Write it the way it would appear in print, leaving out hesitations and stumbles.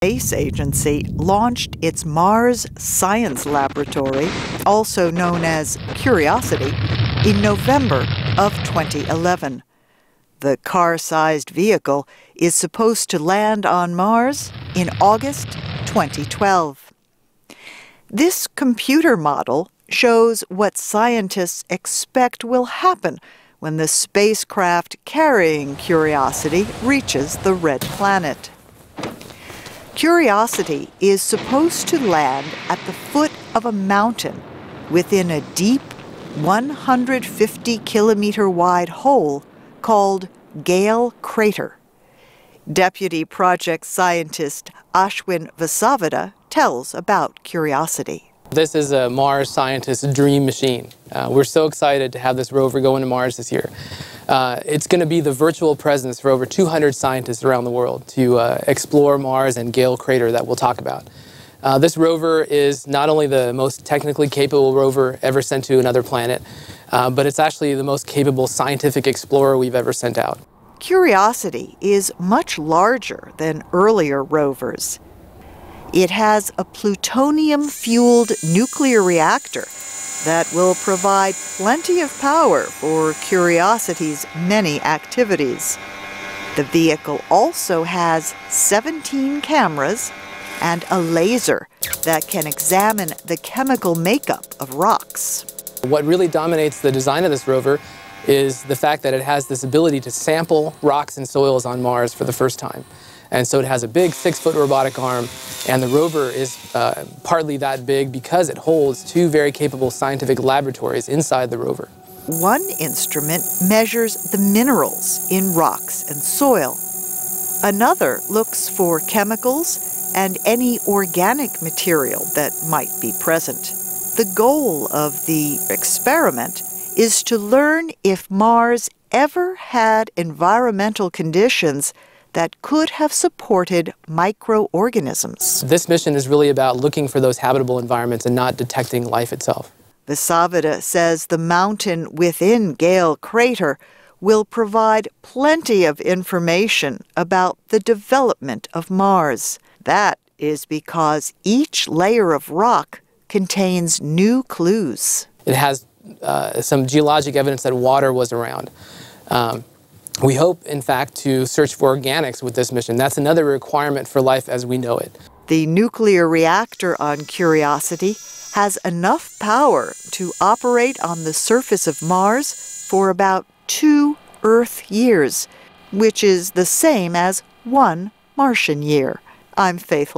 Space Agency launched its Mars Science Laboratory, also known as Curiosity, in November of 2011. The car-sized vehicle is supposed to land on Mars in August 2012. This computer model shows what scientists expect will happen when the spacecraft carrying Curiosity reaches the red planet. Curiosity is supposed to land at the foot of a mountain within a deep 150-kilometer-wide hole called Gale Crater. Deputy Project Scientist Ashwin Vasavada tells about Curiosity. This is a Mars scientist's dream machine. We're so excited to have this rover go into Mars this year. It's going to be the virtual presence for over 200 scientists around the world to explore Mars and Gale Crater that we'll talk about. This rover is not only the most technically capable rover ever sent to another planet, but it's actually the most capable scientific explorer we've ever sent out. Curiosity is much larger than earlier rovers. It has a plutonium-fueled nuclear reactor that will provide plenty of power for Curiosity's many activities. The vehicle also has 17 cameras and a laser that can examine the chemical makeup of rocks. What really dominates the design of this rover is the fact that it has this ability to sample rocks and soils on Mars for the first time. And so it has a big 6-foot robotic arm, and the rover is partly that big because it holds 2 very capable scientific laboratories inside the rover. One instrument measures the minerals in rocks and soil. Another looks for chemicals and any organic material that might be present. The goal of the experiment is to learn if Mars ever had environmental conditions that could have supported microorganisms. This mission is really about looking for those habitable environments and not detecting life itself. Vasavada says the mountain within Gale Crater will provide plenty of information about the development of Mars. That is because each layer of rock contains new clues. It has some geologic evidence that water was around. We hope, in fact, to search for organics with this mission. That's another requirement for life as we know it. The nuclear reactor on Curiosity has enough power to operate on the surface of Mars for about 2 Earth years, which is the same as 1 Martian year. I'm Faith